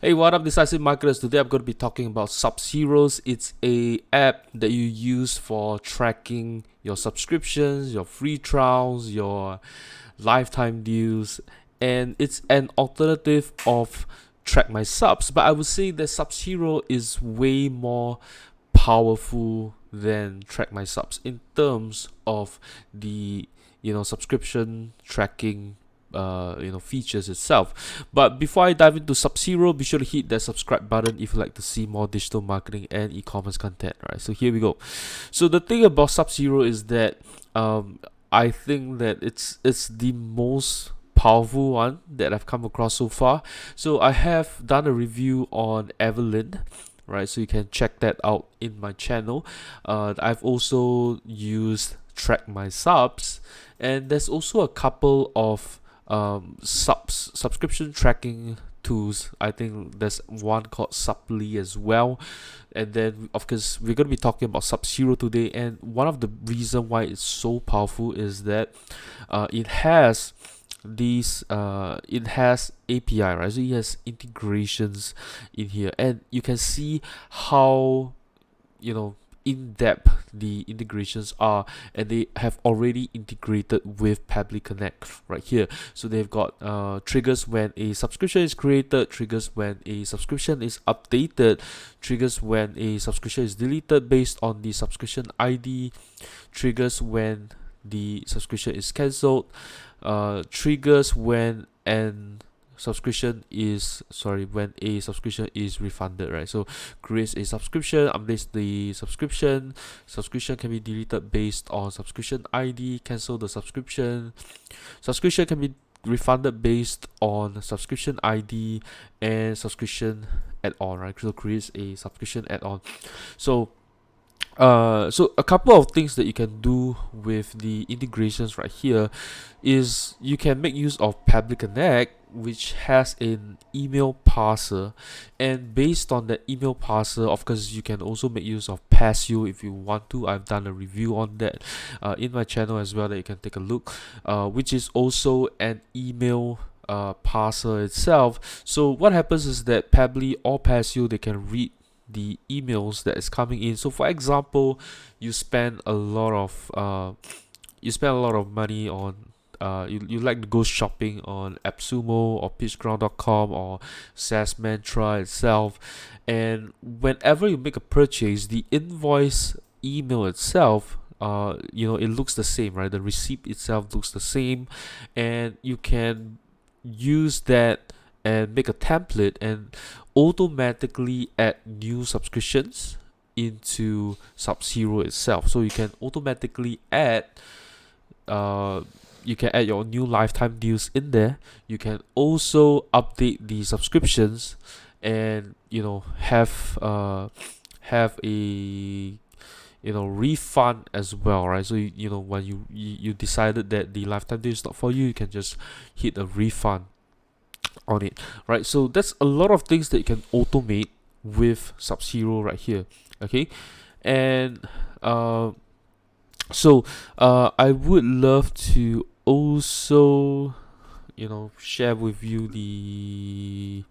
Hey, what up, decisive marketers? Today I'm going to be talking about SubsHeroes. It's a app that you use for tracking your subscriptions, your free trials, your lifetime deals, and it's an alternative of Track My Subs. But I would say that SubsHero is way more powerful than Track My Subs in terms of the subscription tracking features itself. But before I dive into SubsHero, be sure to hit that subscribe button if you like to see more digital marketing and e-commerce content. Right, so here we go. So the thing about SubsHero is that I think that it's the most powerful one that I've come across so far. So I have done a review on Evelyn, right? So you can check that out in my channel. I've also used Track My Subs, and there's also a couple of subscription tracking tools. I think there's one called Supply as well, and then of course we're going to be talking about SubsHero today. And one of the reason why it's so powerful is that it has API, right? So it has integrations in here, and you can see how in depth the integrations are, and they have already integrated with Pabbly Connect right here. So they've got triggers when a subscription is created, triggers when a subscription is updated, triggers when a subscription is deleted based on the subscription ID, triggers when the subscription is cancelled, triggers when when a subscription is refunded, right? So creates a subscription, updates the subscription can be deleted based on subscription ID, cancel the subscription can be refunded based on subscription ID, and subscription add-on, right? So creates a subscription add-on. So a couple of things that you can do with the integrations right here is you can make use of Pabbly Connect, which has an email parser, and based on that email parser, of course, you can also make use of Passio if you want to. I've done a review on that in my channel as well that you can take a look, which is also an email parser itself. So what happens is that Pabbly or Passio, they can read the emails that is coming in. So for example, you spend a lot of money on you like to go shopping on AppSumo or pitchground.com or SaaS Mantra itself, and whenever you make a purchase, the invoice email itself, it looks the same, right? The receipt itself looks the same, and you can use that and make a template and automatically add new subscriptions into SubsHero itself. So you can automatically add your new lifetime deals in there. You can also update the subscriptions and have a refund as well, right? So when you decided that the lifetime deal is not for you, you can just hit a refund on it, right? So that's a lot of things that you can automate with SubsHero right here. Okay, and I would love to also share with you the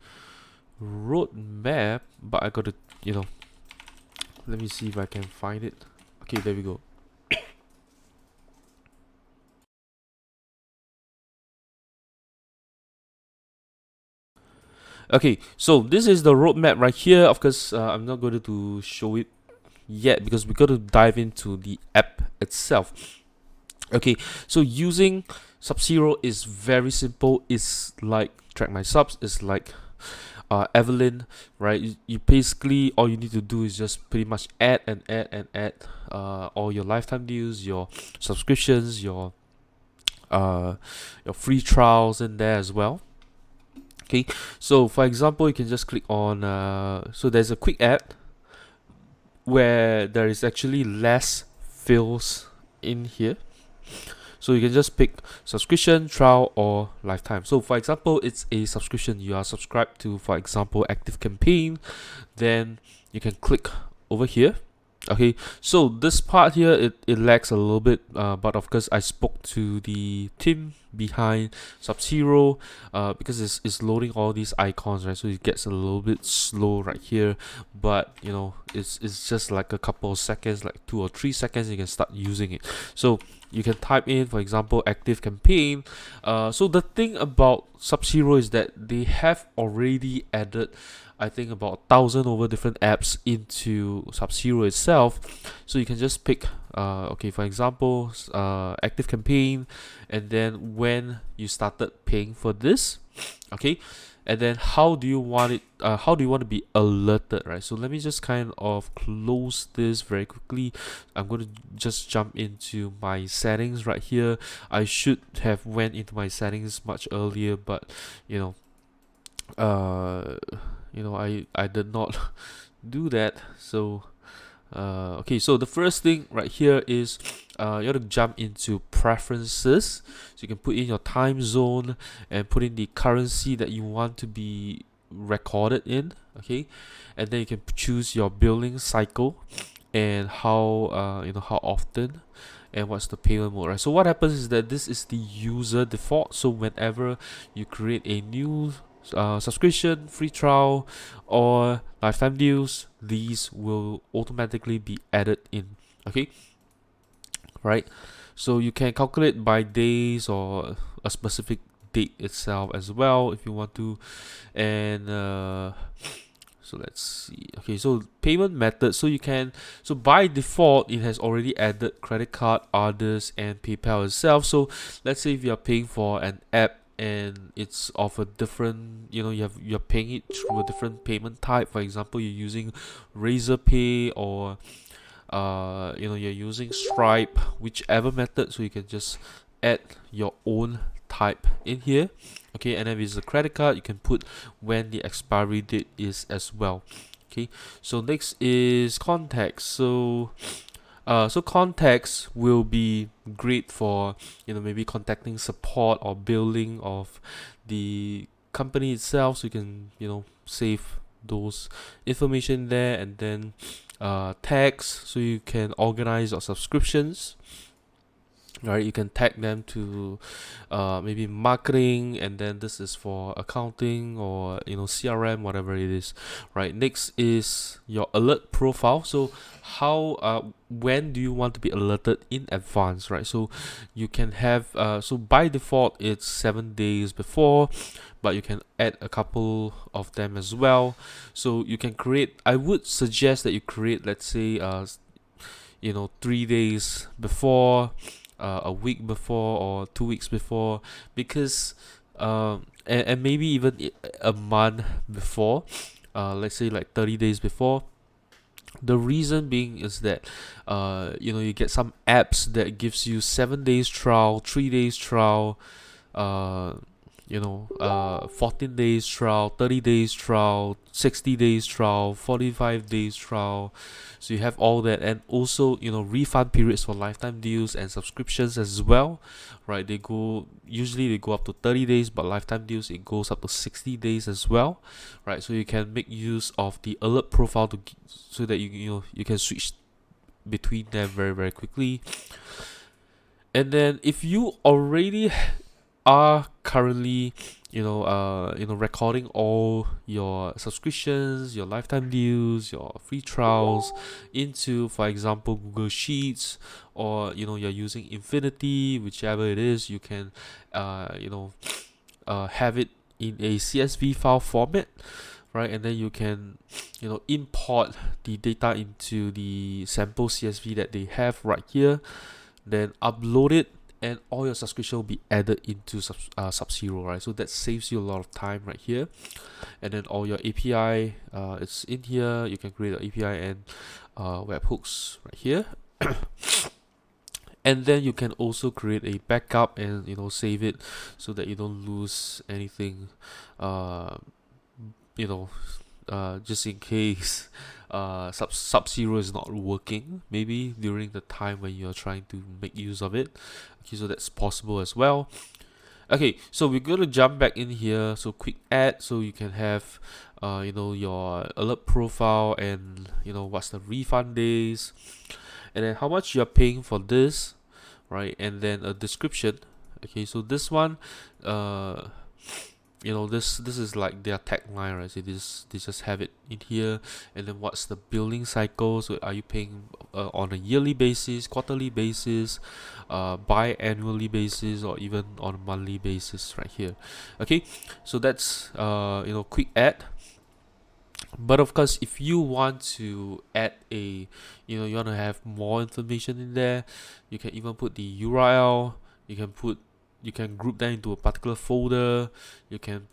roadmap, but I gotta let me see if I can find it. Okay, there we go. Okay, so this is the roadmap right here. Of course, I'm not going to show it yet because we got to dive into the app itself. Okay, so using SubsHero is very simple. It's like Track My Subs. It's like Evelyn, right? You basically, all you need to do is just pretty much add all your lifetime deals, your subscriptions, your free trials in there as well. Okay, so for example, you can just click on so there's a quick add where there is actually less fields in here. So you can just pick subscription, trial, or lifetime. So for example, it's a subscription. You are subscribed to, for example, Active Campaign. Then you can click over here. Okay, so this part here, it lags a little bit, but of course I spoke to the team behind SubsHero, because it's loading all these icons, right? So it gets a little bit slow right here, but you know, it's just like a couple of seconds, like 2 or 3 seconds, you can start using it. So you can type in, for example, active campaign. So the thing about SubsHero is that they have already added, I think, about 1,000 over different apps into SubsHero itself. So you can just pick, okay, for example, active campaign, and then when you started paying for this, okay, and then how do you want it? How do you want to be alerted, right? So let me just kind of close this very quickly. I'm going to just jump into my settings right here. I should have went into my settings much earlier, but you know, I did not do that. So okay, so the first thing right here is you have to jump into preferences. So you can put in your time zone and put in the currency that you want to be recorded in. Okay, and then you can choose your billing cycle and how how often and what's the payment mode, right? So what happens is that this is the user default. So whenever you create a new subscription, free trial, or lifetime deals, these will automatically be added in. Okay, right? So you can calculate by days or a specific date itself as well if you want to. And so let's see. Okay, so payment method. So you can, so by default it has already added credit card, others, and PayPal itself. So let's say if you are paying for an app and it's of a different, you're paying it through a different payment type. For example, you're using Razor Pay, or you're using Stripe, whichever method. So you can just add your own type in here. Okay, and then with the credit card, you can put when the expiry date is as well. Okay, so next is contacts. So contacts will be great for maybe contacting support or billing of the company itself. So you can save those information there. And then tags, so you can organize your subscriptions. Right, you can tag them to maybe marketing, and then this is for accounting or CRM, whatever it is. Right, next is your alert profile. So how when do you want to be alerted in advance, right? So you can have so by default it's 7 days before, but you can add a couple of them as well. So you can create, I would suggest that you create, let's say 3 days before, a week before, or 2 weeks before, because and maybe even a month before, let's say like 30 days before. The reason being is that you get some apps that gives you 7 days trial, 3 days trial, 14 days trial, 30 days trial, 60 days trial, 45 days trial. So you have all that, and also refund periods for lifetime deals and subscriptions as well, right? Usually they go up to 30 days, but lifetime deals it goes up to 60 days as well, right? So you can make use of the alert profile so that you can switch between them very, very quickly. And then if you already are currently recording all your subscriptions, your lifetime deals, your free trials into, for example, Google Sheets, or you're using Infinity, whichever it is, you can have it in a CSV file format, right? And then you can import the data into the sample CSV that they have right here, then upload it, and all your subscription will be added into SubsHero, right? So that saves you a lot of time right here. And then all your API, it's in here. You can create an API and webhooks right here. And then you can also create a backup and save it so that you don't lose anything. Just in case SubsHero is not working, maybe during the time when you're trying to make use of it. Okay, so that's possible as well. Okay, so we're gonna jump back in here. So quick add, so you can have, your alert profile, and what's the refund days, and then how much you're paying for this, right? And then a description. Okay, so this one, uh, this is like their tagline, right? So they just have it in here. And then what's the billing cycle? So are you paying on a yearly basis, quarterly basis, bi-annually basis, or even on a monthly basis right here? Okay, so that's quick add. But of course, if you want to add you want to have more information in there, you can even put the URL. You can group them into a particular folder. You can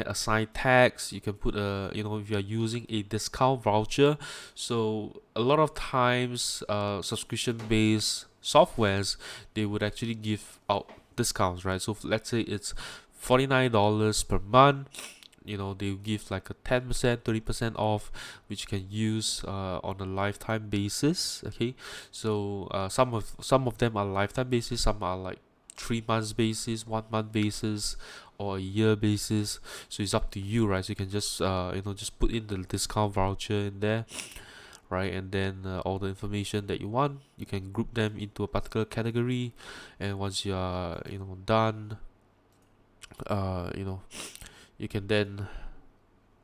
assign tags. You can put if you are using a discount voucher. So a lot of times, subscription based softwares, they would actually give out discounts, right? So let's say it's $49 per month. They give like a 10%, 30% off, which you can use on a lifetime basis. Okay, so some of them are lifetime basis, some are like 3 months basis, 1 month basis, or a year basis. So it's up to you, right? So you can just just put in the discount voucher in there, right? And then all the information that you want, you can group them into a particular category. And once you are done, uh you know you can then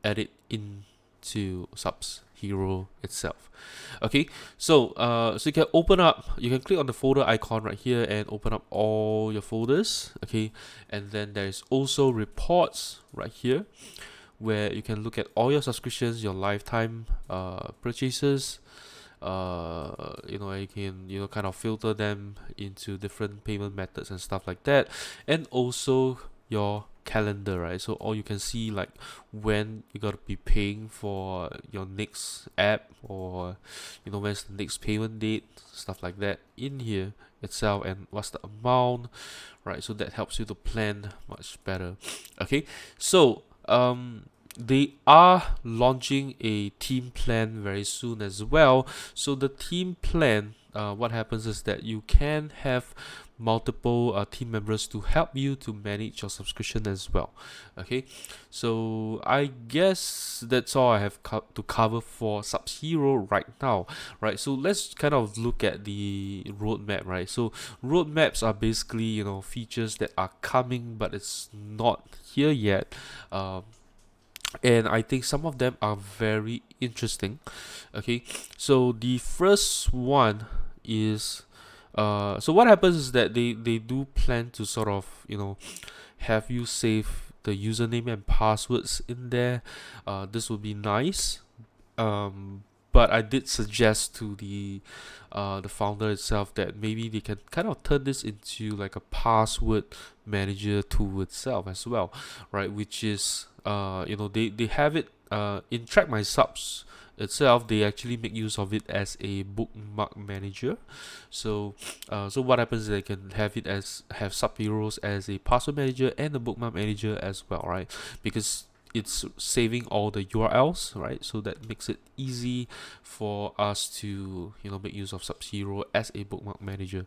add it into SubsHero itself. Okay, so you can you can click on the folder icon right here and open up all your folders. Okay, and then there is also reports right here, where you can look at all your subscriptions, your lifetime purchases. You can kind of filter them into different payment methods and stuff like that, and also your calendar, right? So all you can see, like, when you gotta be paying for your next app, or when's the next payment date, stuff like that in here itself, and what's the amount, right? So that helps you to plan much better. Okay, so they are launching a team plan very soon as well. So the team plan, what happens is that you can have multiple team members to help you to manage your subscription as well. Okay, so I guess that's all I have to cover for SubsHero right now, right? So let's kind of look at the roadmap, right? So roadmaps are basically features that are coming, but it's not here yet. And I think some of them are very interesting. Okay, so the first one is, so what happens is that they do plan to sort of have you save the username and passwords in there. This would be nice. But I did suggest to the founder itself that maybe they can kind of turn this into like a password manager tool itself as well, right? Which is they have it in Track My Subs itself. They actually make use of it as a bookmark manager. So what happens is they can have SubHeroes as a password manager and a bookmark manager as well, right? Because it's saving all the URLs, right? So that makes it easy for us to make use of SubsHero as a bookmark manager,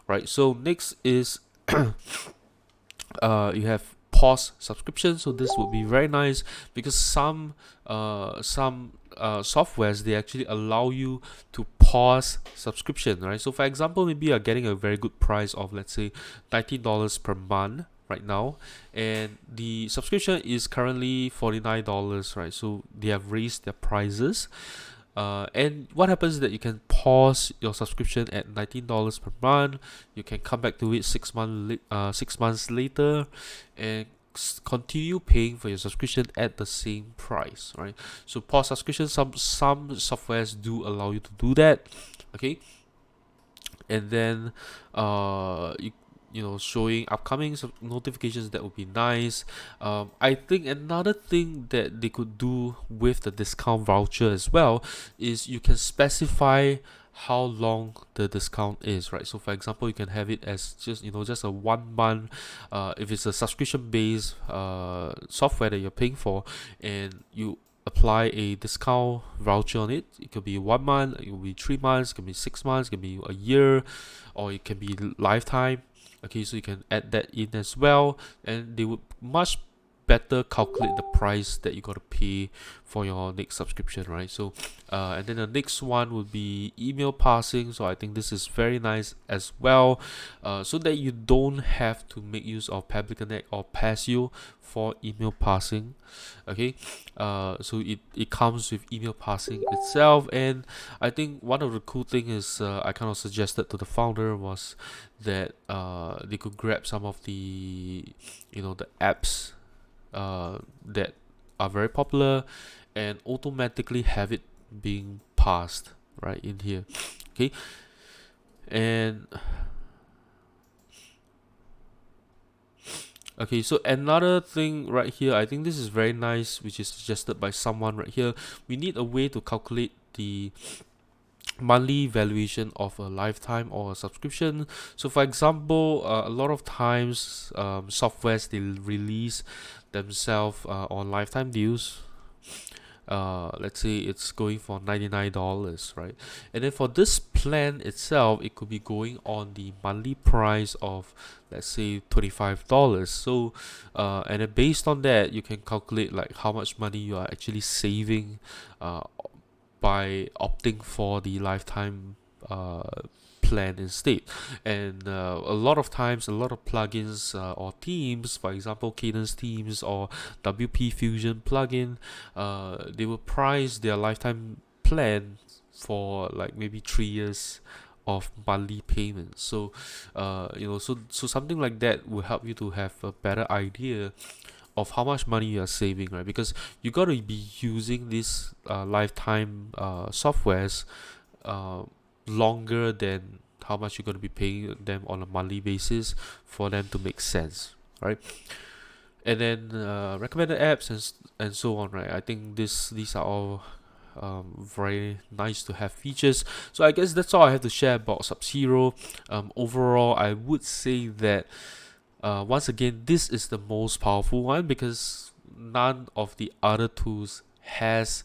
right? So next is you have pause subscription. So this would be very nice, because some softwares, they actually allow you to pause subscription, right? So for example, maybe you're getting a very good price of, let's say, $19 per month right now, and the subscription is currently $49, right? So they have raised their prices. And what happens is that you can pause your subscription at $19 per month. You can come back to it 6 months later, and continue paying for your subscription at the same price, right? So pause subscription, some softwares do allow you to do that. Okay, and then showing upcoming notifications, that would be nice. I think another thing that they could do with the discount voucher as well is you can specify how long the discount is, right? So for example, you can have it as just a 1 month, if it's a subscription based software that you're paying for, and you apply a discount voucher on it. It could be 1 month, it could be 3 months, it could be 6 months, it could be a year, or it can be lifetime, Okay, so you can add that in as well, and they would much better calculate the price that you got to pay for your next subscription, right? So and then the next one would be email passing. So I think this is very nice as well, so that you don't have to make use of Pay Connect or Passio for email passing. Okay, so it comes with email passing itself. And I think one of the cool thing is, I kind of suggested to the founder was that they could grab some of the, the apps that are very popular and automatically have it being passed right in here. Okay, and okay, so another thing right here, I think this is very nice, which is suggested by someone right here. We need a way to calculate the monthly valuation of a lifetime or a subscription. So for example, a lot of times softwares, they release themselves on lifetime deals. Let's say it's going for $99, right? And then for this plan itself, it could be going on the monthly price of, let's say, $25. So and then based on that, you can calculate like how much money you are actually saving uh, by opting for the lifetime plan instead. And a lot of times, a lot of plugins or themes, for example Cadence themes or WP Fusion plugin, they will price their lifetime plan for like maybe 3 years of monthly payments. So so something like that will help you to have a better idea of how much money you are saving, right? Because you got to be using these lifetime softwares uh, longer than how much you're going to be paying them on a monthly basis for them to make sense, right? And then recommended apps and so on, right? I think these are all very nice to have features. So I guess that's all I have to share about SubsHero. Overall, I would say that once again, this is the most powerful one because none of the other tools has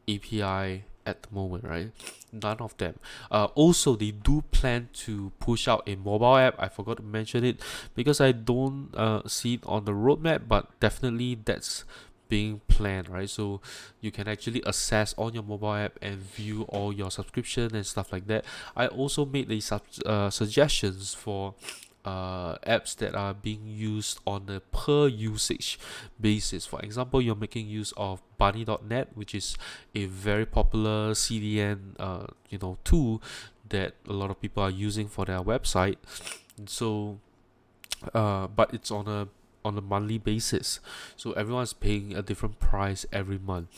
API at the moment, right? None of them. Also, they do plan to push out a mobile app. I forgot to mention it because I don't see it on the roadmap, but definitely that's being planned, right? So you can actually access on your mobile app and view all your subscription and stuff like that. I also made the suggestions for apps that are being used on a per usage basis. For example, you're making use of bunny.net, which is a very popular CDN tool that a lot of people are using for their website. So but it's on a monthly basis, so everyone's paying a different price every month.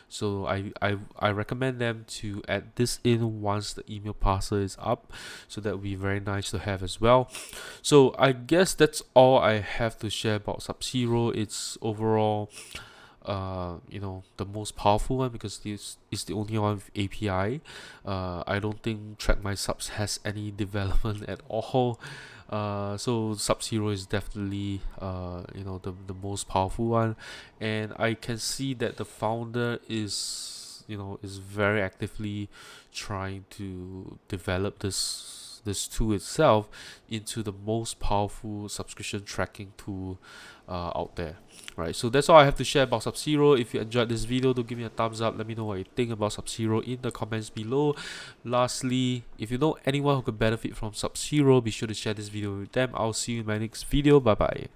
So I recommend them to add this in once the email parser is up, so that would be very nice to have as well. So I guess that's all I have to share about SubsHero. It's overall the most powerful one because this is the only one with API. I don't think Track My Subs has any development at all. So SubsHero is definitely the most powerful one, and I can see that the founder is very actively trying to develop this tool itself into the most powerful subscription tracking tool out there, right? So that's all I have to share about SubsHero. If you enjoyed this video, do give me a thumbs up. Let me know what you think about SubsHero in the comments below. Lastly, if you know anyone who could benefit from SubsHero, be sure to share this video with them. I'll see you in my next video. Bye bye.